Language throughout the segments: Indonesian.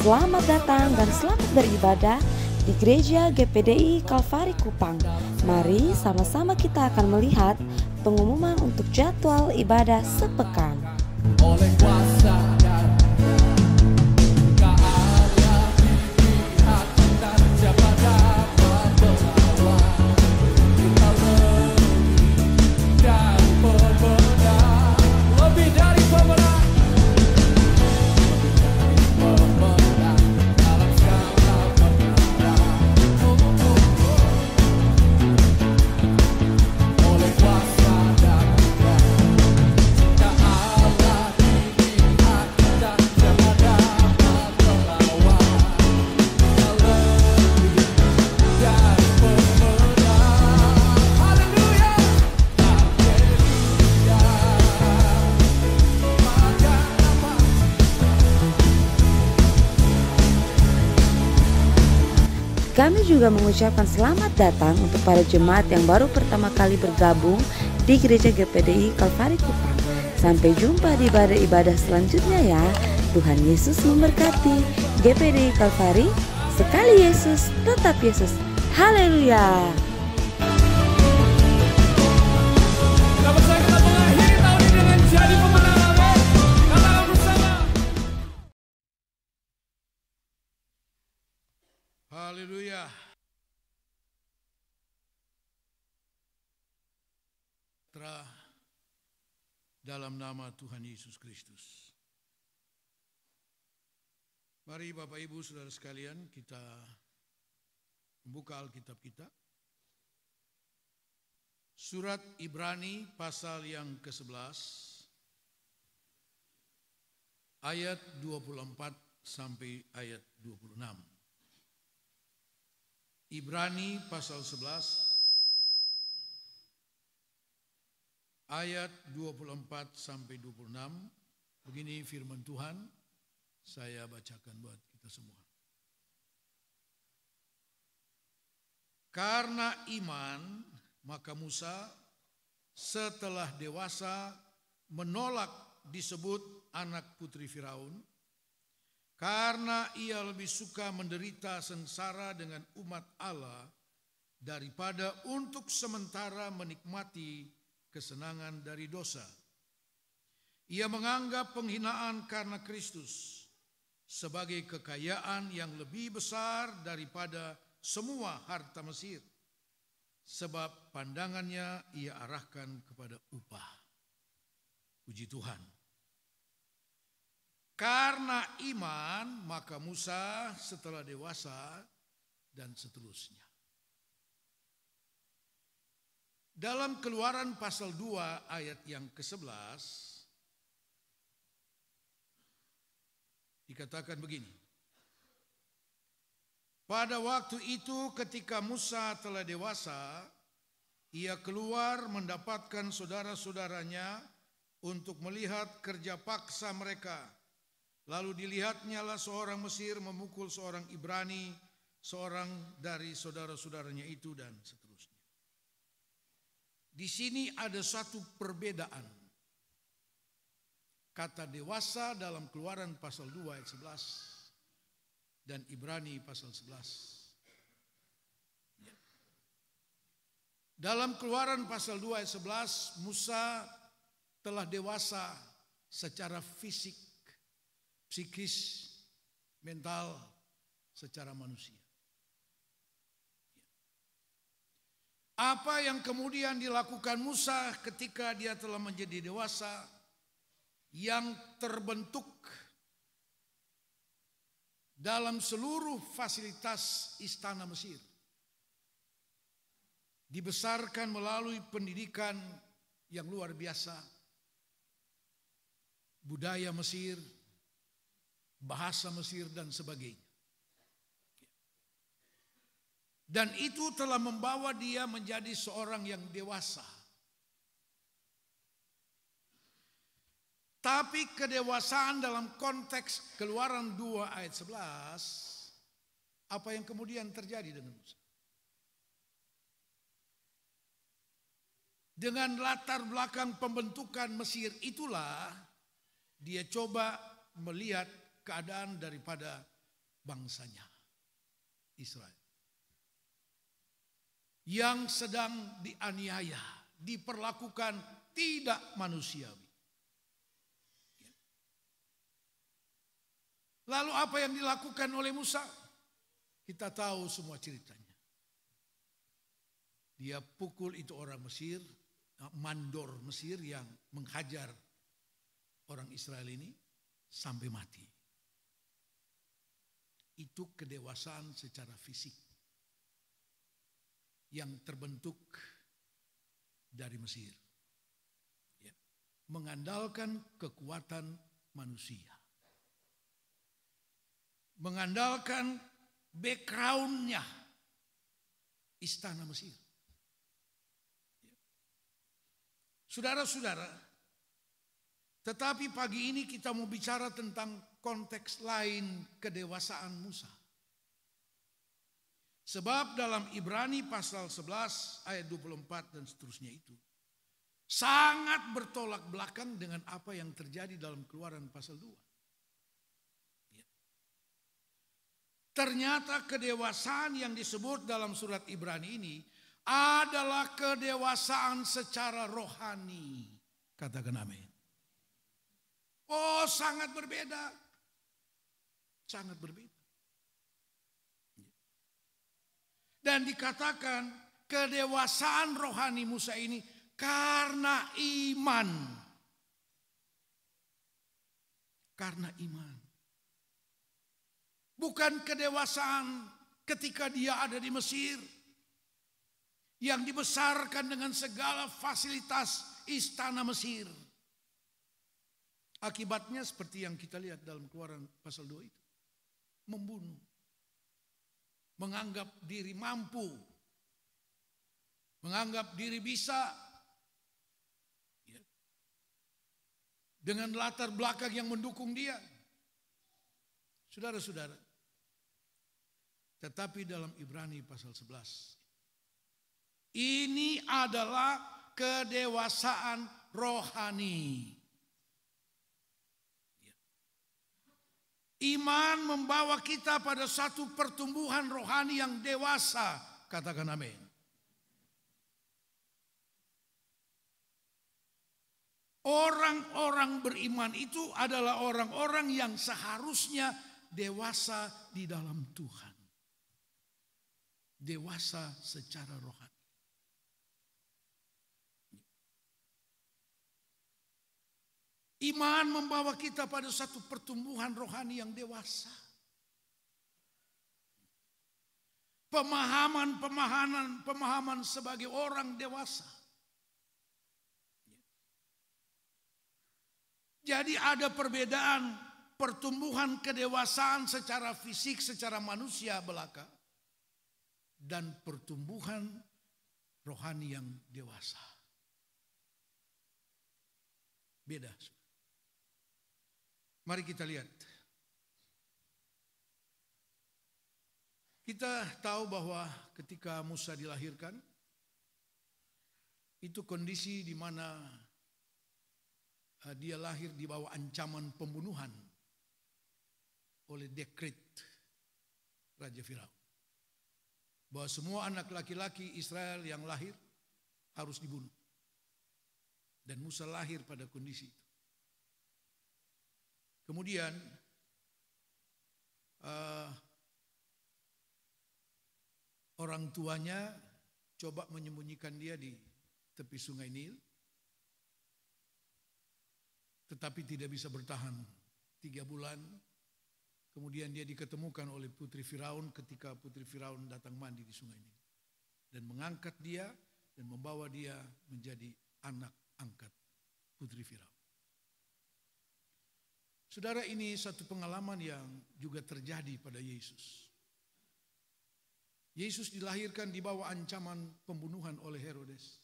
Selamat datang dan selamat beribadah di Gereja GPDI Kalvari Kupang. Mari sama-sama kita akan melihat pengumuman untuk jadwal ibadah sepekan. Oleh kuasa dan keahlian pihak kita, siapa dapat melawan? Kita lebih dari pemenang, dalam segala perkara. Oleh kuasa dan Kami juga mengucapkan selamat datang untuk para jemaat yang baru pertama kali bergabung di Gereja GPDI Kalvari Kupang. Sampai jumpa di ibadah selanjutnya ya. Tuhan Yesus memberkati. GPDI Kalvari, sekali Yesus, tetap Yesus. Haleluya. Dapat saya kita mengakhiri tahun ini dengan jadi pemenang. Amin. Katakan bersama. Haleluya. Dalam nama Tuhan Yesus Kristus. Mari Bapak Ibu Saudara sekalian, kita membuka Alkitab kita. Surat Ibrani pasal yang ke-11 ayat 24 sampai ayat 26. Ibrani pasal 11 ayat 24 sampai 26. Begini firman Tuhan, saya bacakan buat kita semua. Karena iman, maka Musa setelah dewasa menolak disebut anak putri Firaun, karena ia lebih suka menderita sengsara dengan umat Allah daripada untuk sementara menikmati kesenangan dari dosa. Ia menganggap penghinaan karena Kristus sebagai kekayaan yang lebih besar daripada semua harta Mesir, sebab pandangannya ia arahkan kepada upah. Puji Tuhan. Karena iman, maka Musa setelah dewasa dan seterusnya. Dalam Keluaran pasal 2 ayat yang ke-11 dikatakan begini. Pada waktu itu ketika Musa telah dewasa, ia keluar mendapatkan saudara-saudaranya untuk melihat kerja paksa mereka. Lalu dilihatnyalah seorang Mesir memukul seorang Ibrani, seorang dari saudara-saudaranya itu, dan seterusnya. Di sini ada satu perbedaan. Kata dewasa dalam Keluaran pasal 2 ayat 11 dan Ibrani pasal 11. Dalam Keluaran pasal 2 ayat 11, Musa telah dewasa secara fisik, psikis, mental, secara manusia. Apa yang kemudian dilakukan Musa ketika dia telah menjadi dewasa, yang terbentuk dalam seluruh fasilitas istana Mesir, dibesarkan melalui pendidikan yang luar biasa, budaya Mesir, bahasa Mesir, dan sebagainya. Dan itu telah membawa dia menjadi seorang yang dewasa. Tapi kedewasaan dalam konteks Keluaran 2 ayat 11, apa yang kemudian terjadi dengan Musa? Dengan latar belakang pembentukan Mesir itulah dia coba melihat keadaan daripada bangsanya, Israel, yang sedang dianiaya, diperlakukan tidak manusiawi. Lalu apa yang dilakukan oleh Musa? Kita tahu semua ceritanya. Dia pukul itu orang Mesir, mandor Mesir yang menghajar orang Israel ini sampai mati. Itu kedewasaan secara fisik yang terbentuk dari Mesir. Ya. Mengandalkan kekuatan manusia. Mengandalkan backgroundnya istana Mesir. Ya. Saudara-saudara, tetapi pagi ini kita mau bicara tentang konteks lain kedewasaan Musa. Sebab dalam Ibrani pasal 11 ayat 24 dan seterusnya itu sangat bertolak belakang dengan apa yang terjadi dalam Keluaran pasal 2. Ya. Ternyata kedewasaan yang disebut dalam surat Ibrani ini adalah kedewasaan secara rohani. Katakan amin. Oh, sangat berbeda. Sangat berbeda. Dan dikatakan kedewasaan rohani Musa ini karena iman. Karena iman. Bukan kedewasaan ketika dia ada di Mesir, yang dibesarkan dengan segala fasilitas istana Mesir. Akibatnya seperti yang kita lihat dalam Keluaran pasal 2 itu. Membunuh. Menganggap diri mampu. Menganggap diri bisa. Ya. Dengan latar belakang yang mendukung dia. Saudara-saudara. Tetapi dalam Ibrani pasal 11. Ini adalah kedewasaan rohani. Iman membawa kita pada satu pertumbuhan rohani yang dewasa. Katakan amin. Orang-orang beriman itu adalah orang-orang yang seharusnya dewasa di dalam Tuhan. Dewasa secara rohani. Iman membawa kita pada satu pertumbuhan rohani yang dewasa. Pemahaman sebagai orang dewasa. Jadi ada perbedaan pertumbuhan kedewasaan secara fisik, secara manusia belaka. Dan pertumbuhan rohani yang dewasa. Beda. Mari kita lihat. Kita tahu bahwa ketika Musa dilahirkan, itu kondisi di mana dia lahir di bawah ancaman pembunuhan oleh dekret Raja Firaun. Bahwa semua anak laki-laki Israel yang lahir harus dibunuh. Dan Musa lahir pada kondisi itu. Kemudian orang tuanya coba menyembunyikan dia di tepi sungai Nil. Tetapi tidak bisa bertahan 3 bulan. Kemudian dia diketemukan oleh putri Firaun ketika putri Firaun datang mandi di sungai Nil. Dan mengangkat dia dan membawa dia menjadi anak angkat putri Firaun. Saudara, ini satu pengalaman yang juga terjadi pada Yesus. Yesus dilahirkan di bawah ancaman pembunuhan oleh Herodes.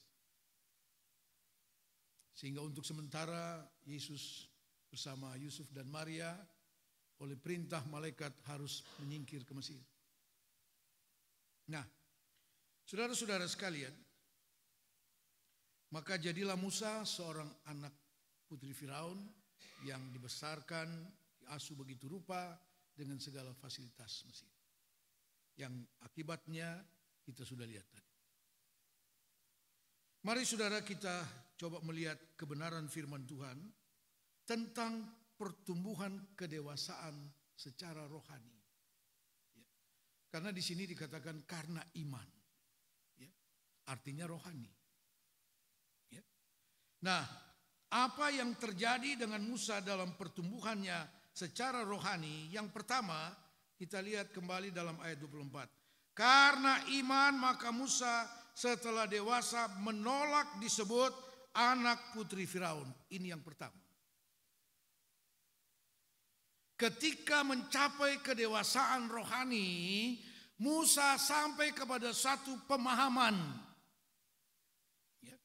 Sehingga untuk sementara Yesus bersama Yusuf dan Maria oleh perintah malaikat harus menyingkir ke Mesir. Nah, saudara-saudara sekalian, maka jadilah Musa seorang anak putri Firaun yang dibesarkan, diasuh begitu rupa, dengan segala fasilitas Mesir. Yang akibatnya kita sudah lihat tadi. Mari saudara kita coba melihat kebenaran firman Tuhan tentang pertumbuhan kedewasaan secara rohani. Ya. Karena di sini dikatakan karena iman. Ya. Artinya rohani. Ya. Nah, apa yang terjadi dengan Musa dalam pertumbuhannya secara rohani? Yang pertama, kita lihat kembali dalam ayat 24. Karena iman maka Musa setelah dewasa menolak disebut anak putri Firaun. Ini yang pertama. Ketika mencapai kedewasaan rohani, Musa sampai kepada satu pemahaman. Ya.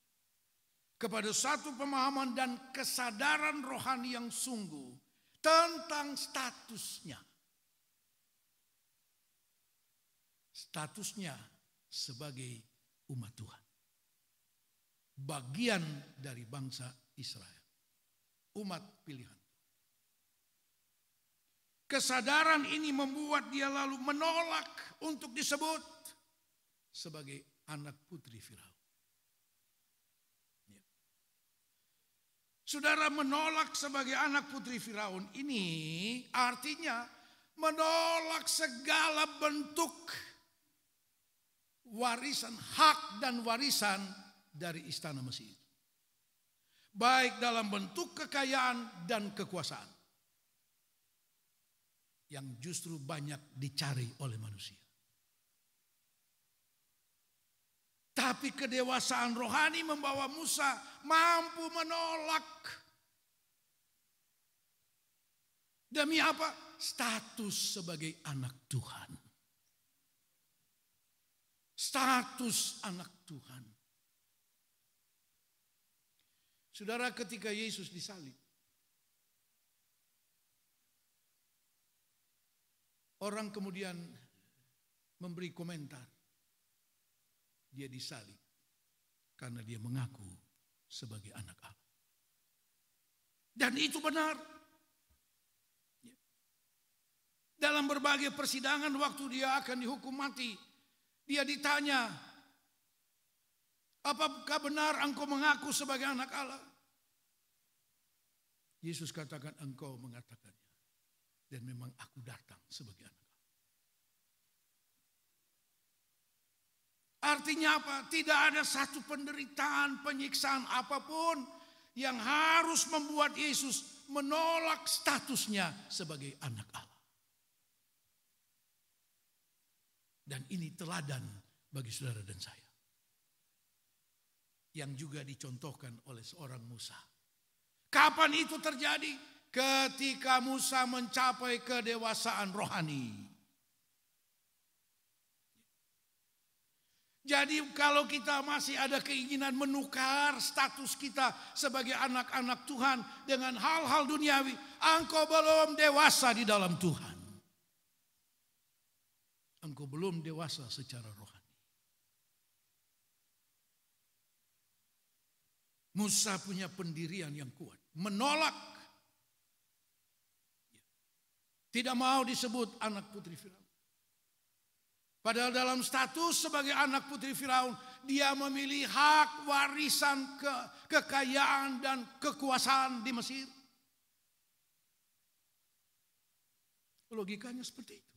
Kepada satu pemahaman dan kesadaran rohani yang sungguh tentang statusnya. Statusnya sebagai umat Tuhan. Bagian dari bangsa Israel. Umat pilihan. Kesadaran ini membuat dia lalu menolak untuk disebut sebagai anak putri Firaun. Ya. Saudara, menolak sebagai anak putri Firaun ini artinya menolak segala bentuk warisan, hak dan warisan dari istana Mesir. Baik dalam bentuk kekayaan dan kekuasaan. Yang justru banyak dicari oleh manusia. Tapi kedewasaan rohani membawa Musa mampu menolak. Demi apa? Status sebagai anak Tuhan. Status anak Tuhan. Saudara, ketika Yesus disalib, orang kemudian memberi komentar. Dia disalib karena dia mengaku sebagai anak Allah. Dan itu benar. Dalam berbagai persidangan waktu dia akan dihukum mati, dia ditanya, apakah benar engkau mengaku sebagai anak Allah? Yesus katakan, engkau mengatakannya. Dan memang aku datang sebagai anak Allah. Artinya apa? Tidak ada satu penderitaan, penyiksaan apapun yang harus membuat Yesus menolak statusnya sebagai anak Allah. Dan ini teladan bagi saudara dan saya. Yang juga dicontohkan oleh seorang Musa. Kapan itu terjadi? Ketika Musa mencapai kedewasaan rohani. Jadi kalau kita masih ada keinginan menukar status kita sebagai anak-anak Tuhan dengan hal-hal duniawi, engkau belum dewasa di dalam Tuhan. Engkau belum dewasa secara rohani. Musa punya pendirian yang kuat. Menolak. Tidak mau disebut anak putri Firaun. Padahal dalam status sebagai anak putri Firaun, dia memilih hak warisan kekayaan dan kekuasaan di Mesir. Logikanya seperti itu.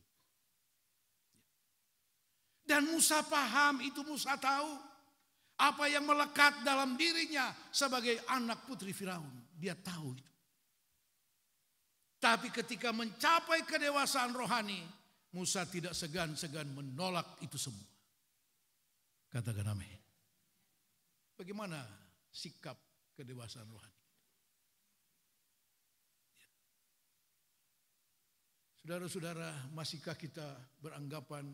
Dan Musa paham itu, Musa tahu apa yang melekat dalam dirinya sebagai anak putri Firaun. Dia tahu itu. Tapi ketika mencapai kedewasaan rohani, Musa tidak segan-segan menolak itu semua. Katakan amin. Bagaimana sikap kedewasaan rohani? Saudara-saudara, masihkah kita beranggapan,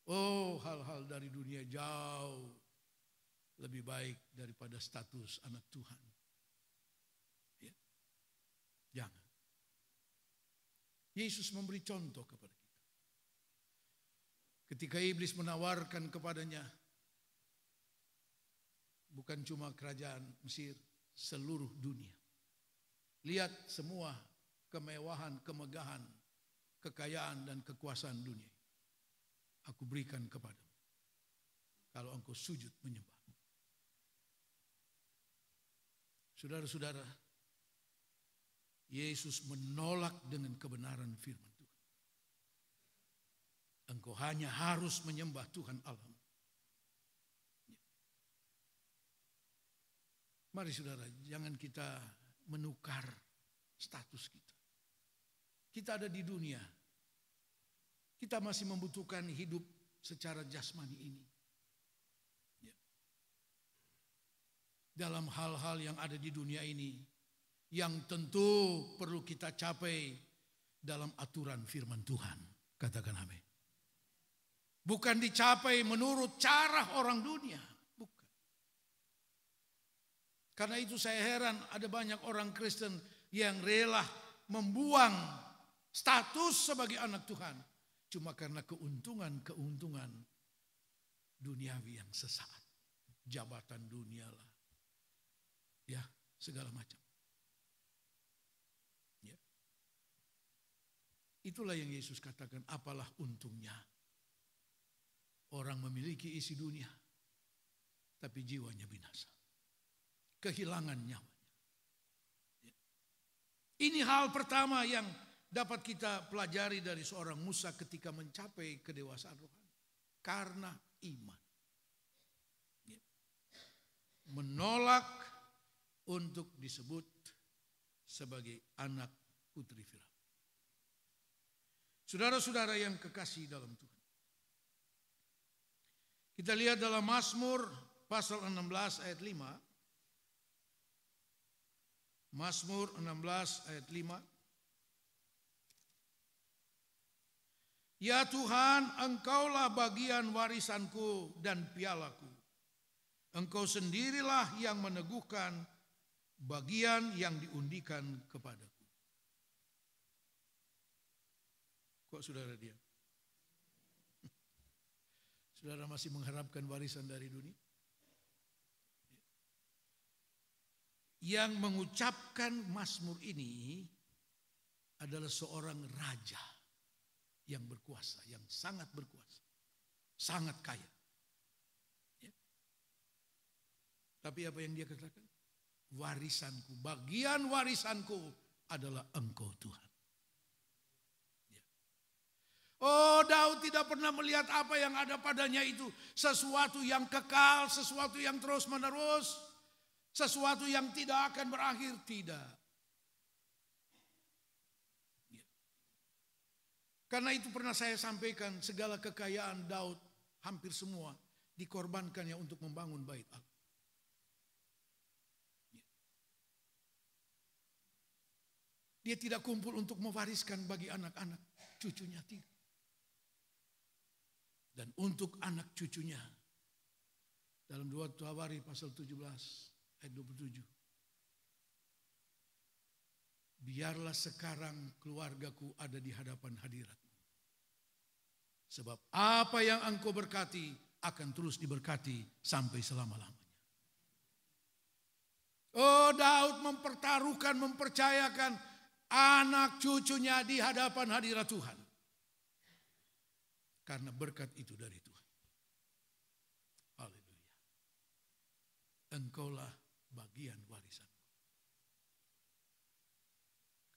oh, hal-hal dari dunia jauh lebih baik daripada status anak Tuhan? Ya. Jangan. Yesus memberi contoh kepada kita. Ketika iblis menawarkan kepadanya, bukan cuma kerajaan Mesir, seluruh dunia. Lihat semua kemewahan, kemegahan kekayaan dan kekuasaan dunia aku berikan kepadamu kalau engkau sujud menyembah. Saudara-saudara, Yesus menolak dengan kebenaran firman Tuhan. Engkau hanya harus menyembah Tuhan Allah. Mari saudara, jangan kita menukar status kita. Kita ada di dunia. Kita masih membutuhkan hidup secara jasmani ini. Dalam hal-hal yang ada di dunia ini, yang tentu perlu kita capai dalam aturan firman Tuhan. Katakan amin. Bukan dicapai menurut cara orang dunia. Bukan. Karena itu saya heran ada banyak orang Kristen yang rela membuang status sebagai anak Tuhan. Cuma karena keuntungan duniawi yang sesaat. Jabatan dunia lah. Ya, segala macam. Ya. Itulah yang Yesus katakan, apalah untungnya orang memiliki isi dunia, tapi jiwanya binasa. Kehilangan nyawanya. Ya. Ini hal pertama yang dapat kita pelajari dari seorang Musa ketika mencapai kedewasaan rohani. Karena iman. Ya. Menolak untuk disebut sebagai anak putri Firaun. Saudara-saudara yang kekasih dalam Tuhan. Kita lihat dalam Mazmur pasal 16 ayat 5. Mazmur 16 ayat 5. Ya Tuhan, Engkaulah bagian warisanku dan pialaku. Engkau sendirilah yang meneguhkan bagian yang diundikan kepadaku. Kok saudara diam? Saudara masih mengharapkan warisan dari dunia? Yang mengucapkan Mazmur ini adalah seorang raja yang berkuasa, yang sangat berkuasa, sangat kaya. Ya. Tapi apa yang dia katakan? Warisanku, bagian warisanku adalah Engkau Tuhan. Ya. Oh, Daud tidak pernah melihat apa yang ada padanya itu sesuatu yang kekal, sesuatu yang terus menerus, sesuatu yang tidak akan berakhir, tidak. Ya. Karena itu pernah saya sampaikan, segala kekayaan Daud hampir semua dikorbankannya untuk membangun bait Allah. Dia tidak kumpul untuk mewariskan bagi anak-anak cucunya, tidak. Dan untuk anak cucunya, dalam 2 Tawari pasal 17 ayat 27. Biarlah sekarang keluargaku ada di hadapan hadirat-Mu. Sebab apa yang Engkau berkati akan terus diberkati sampai selama-lamanya. Oh, Daud mempertaruhkan, mempercayakan anak cucunya di hadapan hadirat Tuhan. Karena berkat itu dari Tuhan. Haleluya. Engkaulah bagian warisan.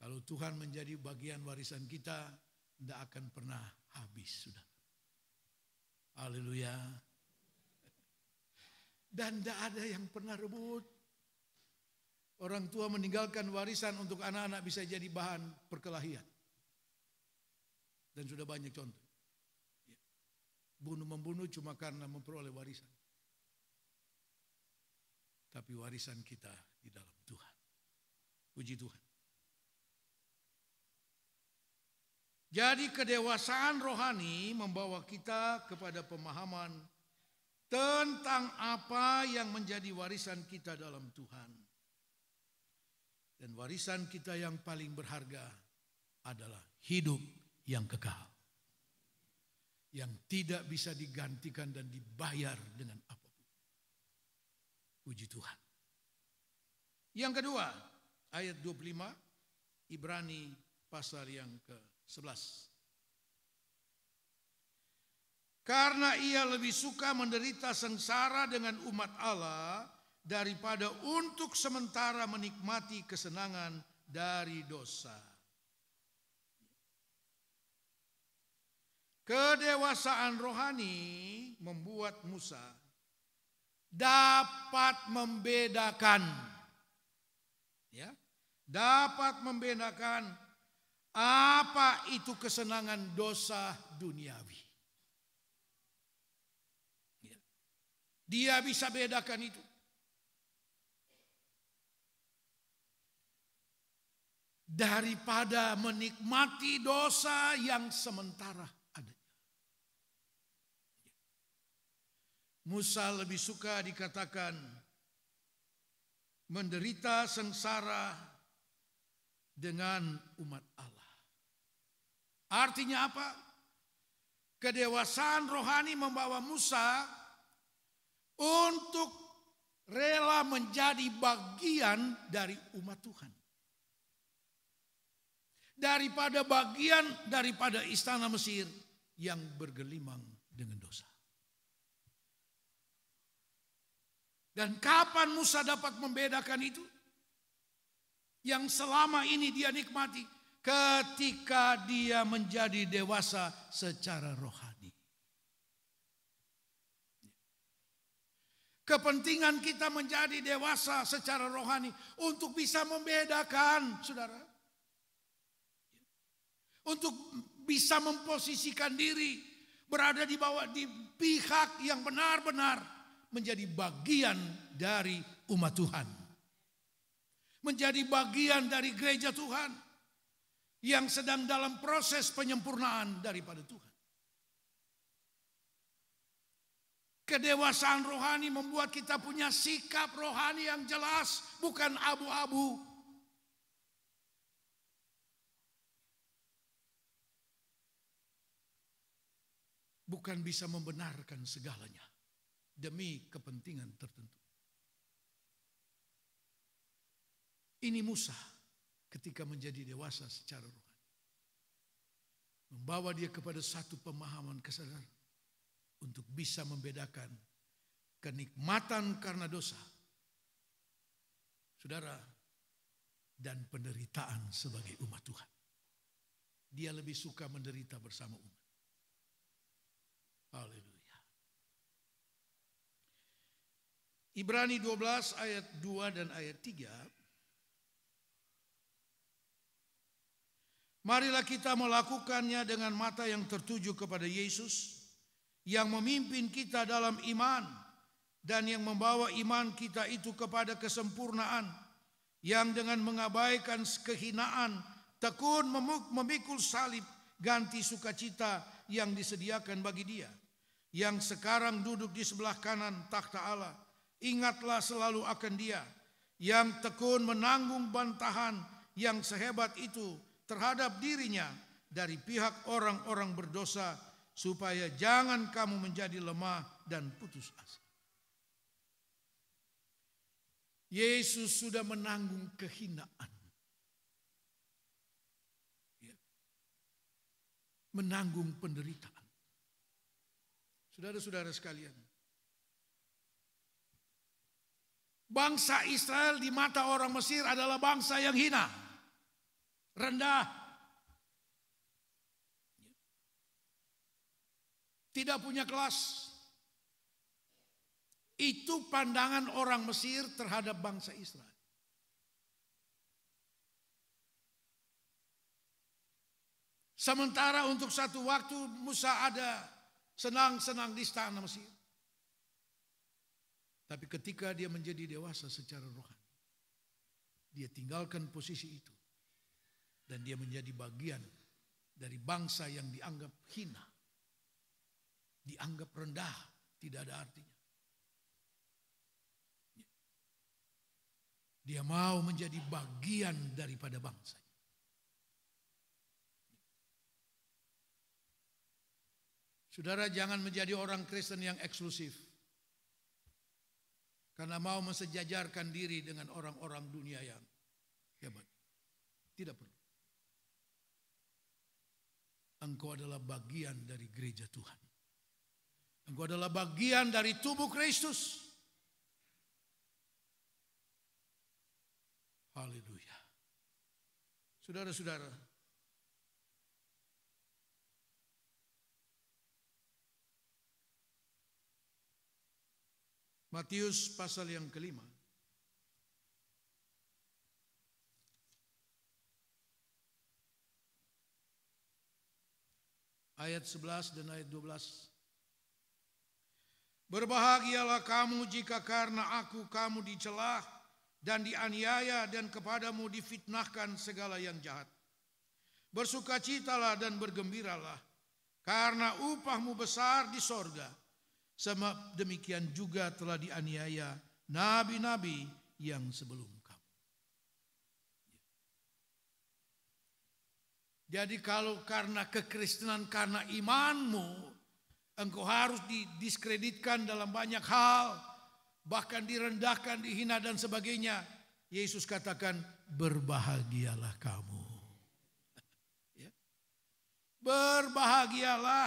Kalau Tuhan menjadi bagian warisan kita, tidak akan pernah habis, sudah. Haleluya. Dan tidak ada yang pernah rebut. Orang tua meninggalkan warisan untuk anak-anak bisa jadi bahan perkelahian. Dan sudah banyak contoh. Bunuh-membunuh cuma karena memperoleh warisan. Tapi warisan kita di dalam Tuhan. Puji Tuhan. Jadi kedewasaan rohani membawa kita kepada pemahaman tentang apa yang menjadi warisan kita dalam Tuhan. Dan warisan kita yang paling berharga adalah hidup yang kekal. Yang tidak bisa digantikan dan dibayar dengan apapun. Puji Tuhan. Yang kedua, ayat 25, Ibrani pasal yang ke-11. Karena ia lebih suka menderita sengsara dengan umat Allah daripada untuk sementara menikmati kesenangan dari dosa. Kedewasaan rohani membuat Musa dapat membedakan, ya, dapat membedakan apa itu kesenangan dosa duniawi. Ya. Dia bisa bedakan itu. Daripada menikmati dosa yang sementara ada. Musa lebih suka dikatakan menderita sengsara dengan umat Allah. Artinya apa? Kedewasaan rohani membawa Musa untuk rela menjadi bagian dari umat Tuhan. Daripada bagian daripada istana Mesir yang bergelimang dengan dosa. Dan kapan Musa dapat membedakan itu? Yang selama ini dia nikmati ketika dia menjadi dewasa secara rohani. Kepentingan kita menjadi dewasa secara rohani untuk bisa membedakan, saudara. Untuk bisa memposisikan diri berada di bawah, di pihak yang benar-benar menjadi bagian dari umat Tuhan. Menjadi bagian dari gereja Tuhan yang sedang dalam proses penyempurnaan daripada Tuhan. Kedewasaan rohani membuat kita punya sikap rohani yang jelas, bukan abu-abu. Bukan bisa membenarkan segalanya demi kepentingan tertentu. Ini Musa ketika menjadi dewasa secara rohani. Membawa dia kepada satu pemahaman kesadaran untuk bisa membedakan kenikmatan karena dosa, saudara, dan penderitaan sebagai umat Tuhan. Dia lebih suka menderita bersama umat. Haleluya. Ibrani 12 ayat 2 dan ayat 3. Marilah kita melakukannya dengan mata yang tertuju kepada Yesus, yang memimpin kita dalam iman, dan yang membawa iman kita itu kepada kesempurnaan, yang dengan mengabaikan kehinaan, tekun memikul salib, ganti sukacita yang disediakan bagi dia, yang sekarang duduk di sebelah kanan takhta Allah. Ingatlah selalu akan dia, yang tekun menanggung bantahan yang sehebat itu terhadap dirinya dari pihak orang-orang berdosa, supaya jangan kamu menjadi lemah dan putus asa. Yesus sudah menanggung kehinaan, menanggung penderitaan. Saudara-saudara sekalian, bangsa Israel di mata orang Mesir adalah bangsa yang hina, rendah, tidak punya kelas. Itu pandangan orang Mesir terhadap bangsa Israel. Sementara untuk satu waktu Musa ada senang-senang di istana Mesir. Tapi ketika dia menjadi dewasa secara rohani, dia tinggalkan posisi itu. Dan dia menjadi bagian dari bangsa yang dianggap hina, dianggap rendah, tidak ada artinya. Dia mau menjadi bagian daripada bangsa. Saudara, jangan menjadi orang Kristen yang eksklusif, karena mau mensejajarkan diri dengan orang-orang dunia yang hebat. Tidak perlu. Engkau adalah bagian dari gereja Tuhan. Engkau adalah bagian dari tubuh Kristus. Haleluya. Saudara-saudara, Matius pasal yang kelima. Ayat 11 dan ayat 12. Berbahagialah kamu jika karena aku kamu dicela dan dianiaya dan kepadamu difitnahkan segala yang jahat. Bersukacitalah dan bergembiralah karena upahmu besar di sorga. Sebab demikian juga telah dianiaya nabi-nabi yang sebelum kamu. Jadi kalau karena kekristenan, karena imanmu, engkau harus didiskreditkan dalam banyak hal, bahkan direndahkan, dihina dan sebagainya. Yesus katakan, berbahagialah kamu. Berbahagialah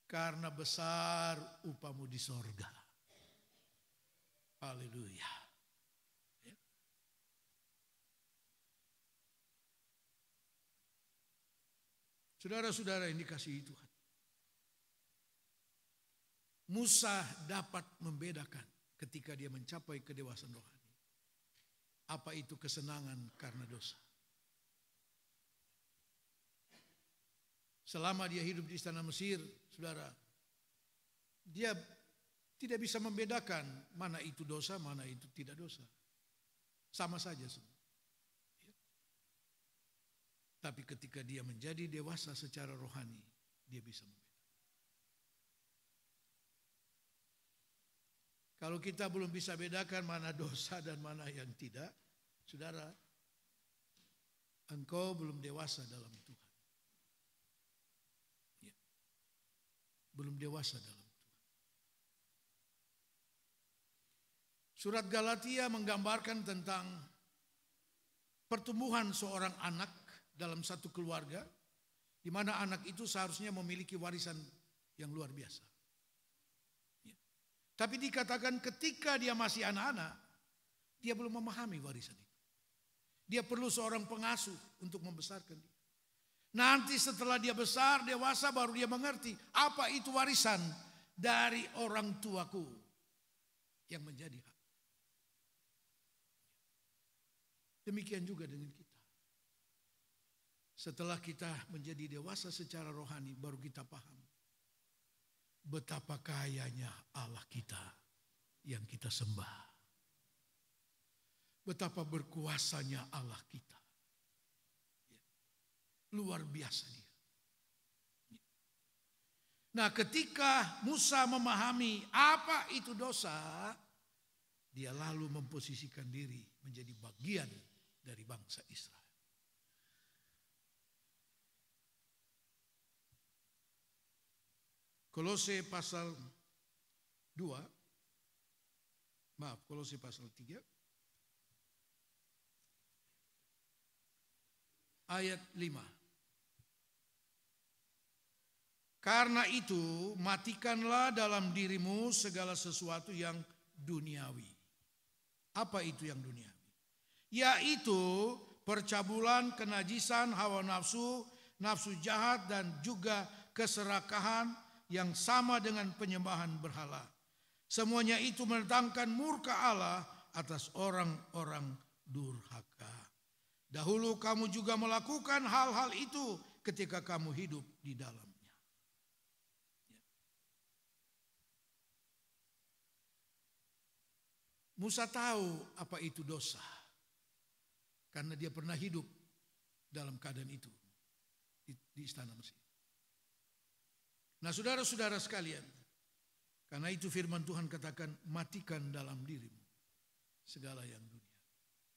karena besar upahmu di sorga. Haleluya. Saudara-saudara yang dikasihi Tuhan, Musa dapat membedakan ketika dia mencapai kedewasaan rohani. Apa itu kesenangan karena dosa. Selama dia hidup di istana Mesir, saudara, dia tidak bisa membedakan mana itu dosa, mana itu tidak dosa. Sama saja semua. Tapi ketika dia menjadi dewasa secara rohani, dia bisa membedakan. Kalau kita belum bisa bedakan mana dosa dan mana yang tidak, saudara, engkau belum dewasa dalam Tuhan. Belum dewasa dalam Tuhan. Surat Galatia menggambarkan tentang pertumbuhan seorang anak dalam satu keluarga, di mana anak itu seharusnya memiliki warisan yang luar biasa. Tapi dikatakan ketika dia masih anak-anak, dia belum memahami warisan itu. Dia perlu seorang pengasuh untuk membesarkan dia. Nanti setelah dia besar, dewasa, baru dia mengerti apa itu warisan dari orang tuaku yang menjadi hak. Demikian juga dengan kita. Setelah kita menjadi dewasa secara rohani, baru kita paham betapa kayanya Allah kita yang kita sembah. Betapa berkuasanya Allah kita. Luar biasa dia. Nah, ketika Musa memahami apa itu dosa, dia lalu memposisikan diri menjadi bagian dari bangsa Israel. Kolose pasal 2, Kolose pasal 3. Ayat 5. Karena itu matikanlah dalam dirimu segala sesuatu yang duniawi. Apa itu yang duniawi? Yaitu percabulan, kenajisan, hawa nafsu, nafsu jahat dan juga keserakahan yang sama dengan penyembahan berhala. Semuanya itu mendatangkan murka Allah atas orang-orang durhaka. Dahulu kamu juga melakukan hal-hal itu ketika kamu hidup di dalamnya. Musa tahu apa itu dosa. Karena dia pernah hidup dalam keadaan itu di istana Mesir. Nah, saudara-saudara sekalian, karena itu firman Tuhan katakan, matikan dalam dirimu segala yang dunia.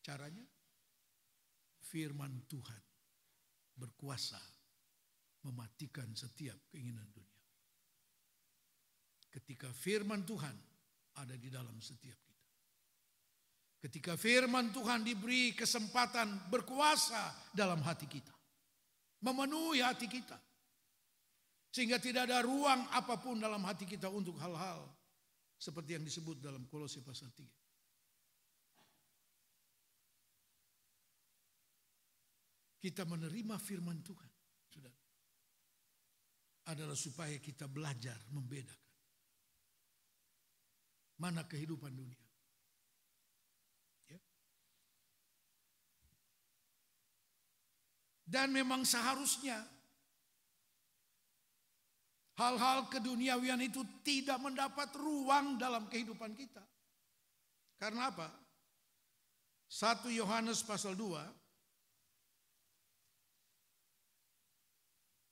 Caranya, firman Tuhan berkuasa mematikan setiap keinginan dunia. Ketika firman Tuhan ada di dalam setiap kita. Ketika firman Tuhan diberi kesempatan berkuasa dalam hati kita. Memenuhi hati kita. Sehingga tidak ada ruang apapun dalam hati kita untuk hal-hal seperti yang disebut dalam Kolose pasal 3. Kita menerima firman Tuhan, saudara, adalah supaya kita belajar membedakan mana kehidupan dunia. Ya. Dan memang seharusnya hal-hal keduniawian itu tidak mendapat ruang dalam kehidupan kita. Karena apa? 1 Yohanes pasal 2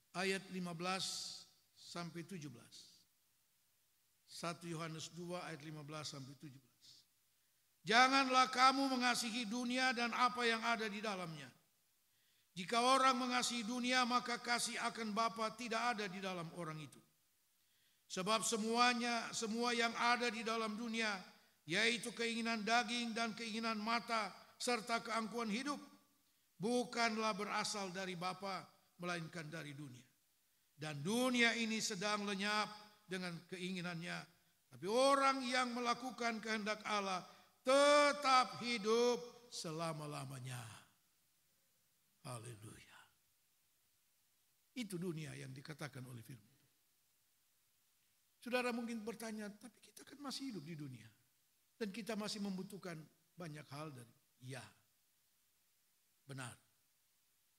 ayat 15 sampai 17. 1 Yohanes 2 ayat 15 sampai 17. Janganlah kamu mengasihi dunia dan apa yang ada di dalamnya. Jika orang mengasihi dunia, maka kasih akan Bapa tidak ada di dalam orang itu. Sebab semua yang ada di dalam dunia, yaitu keinginan daging dan keinginan mata, serta keangkuhan hidup, bukanlah berasal dari Bapa, melainkan dari dunia. Dan dunia ini sedang lenyap dengan keinginannya. Tapi orang yang melakukan kehendak Allah tetap hidup selama-lamanya. Haleluya. Itu dunia yang dikatakan oleh firman. Saudara mungkin bertanya, tapi kita kan masih hidup di dunia. Dan kita masih membutuhkan banyak hal dari. Ya, benar.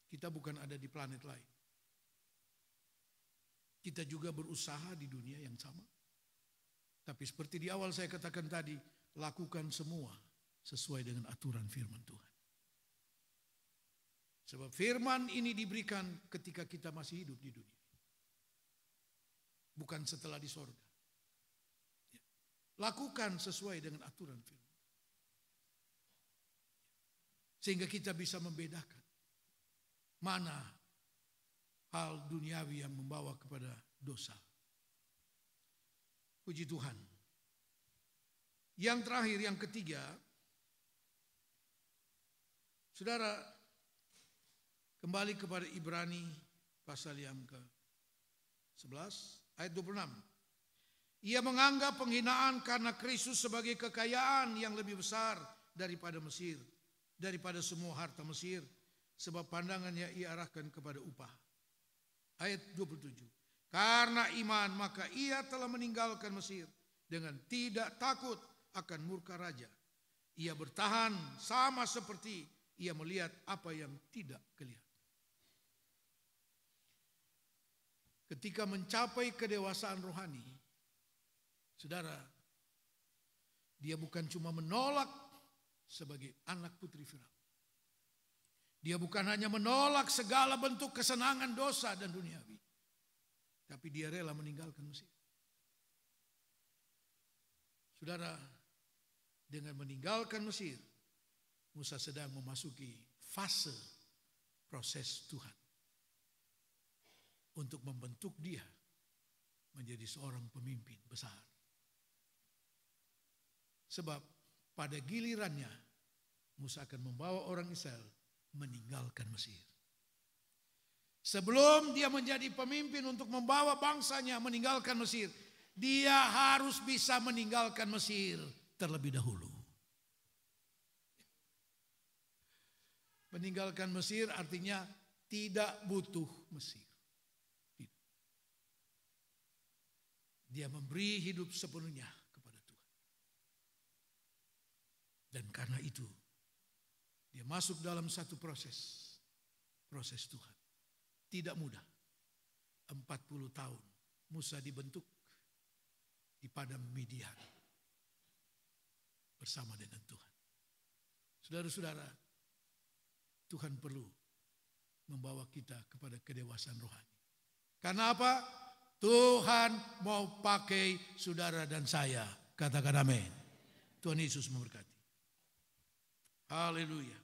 Kita bukan ada di planet lain. Kita juga berusaha di dunia yang sama. Tapi seperti di awal saya katakan tadi, lakukan semua sesuai dengan aturan firman Tuhan. Sebab firman ini diberikan ketika kita masih hidup di dunia. Bukan setelah di sorga. Ya. Lakukan sesuai dengan aturan firman. Sehingga kita bisa membedakan mana hal duniawi yang membawa kepada dosa. Puji Tuhan. Yang terakhir, yang ketiga, saudara, kembali kepada Ibrani pasal yang ke-11 ayat 26. Ia menganggap penghinaan karena Kristus sebagai kekayaan yang lebih besar daripada Mesir, daripada semua harta Mesir, sebab pandangannya ia arahkan kepada upah. Ayat 27. Karena iman maka ia telah meninggalkan Mesir dengan tidak takut akan murka raja. Ia bertahan sama seperti ia melihat apa yang tidak kelihatan. Ketika mencapai kedewasaan rohani, saudara, dia bukan cuma menolak sebagai anak putri Firaun. Dia bukan hanya menolak segala bentuk kesenangan dosa dan duniawi. Tapi dia rela meninggalkan Mesir. Saudara, dengan meninggalkan Mesir, Musa sedang memasuki fase proses Tuhan. Untuk membentuk dia menjadi seorang pemimpin besar. Sebab pada gilirannya Musa akan membawa orang Israel meninggalkan Mesir. Sebelum dia menjadi pemimpin untuk membawa bangsanya meninggalkan Mesir, dia harus bisa meninggalkan Mesir terlebih dahulu. Meninggalkan Mesir artinya tidak butuh Mesir. Dia memberi hidup sepenuhnya kepada Tuhan. Dan karena itu, dia masuk dalam satu proses Tuhan. Tidak mudah. 40 tahun Musa dibentuk di padang Midian bersama dengan Tuhan. Saudara-saudara, Tuhan perlu membawa kita kepada kedewasaan rohani. Karena apa? Tuhan mau pakai saudara dan saya. Katakan amin. Tuhan Yesus memberkati. Haleluya.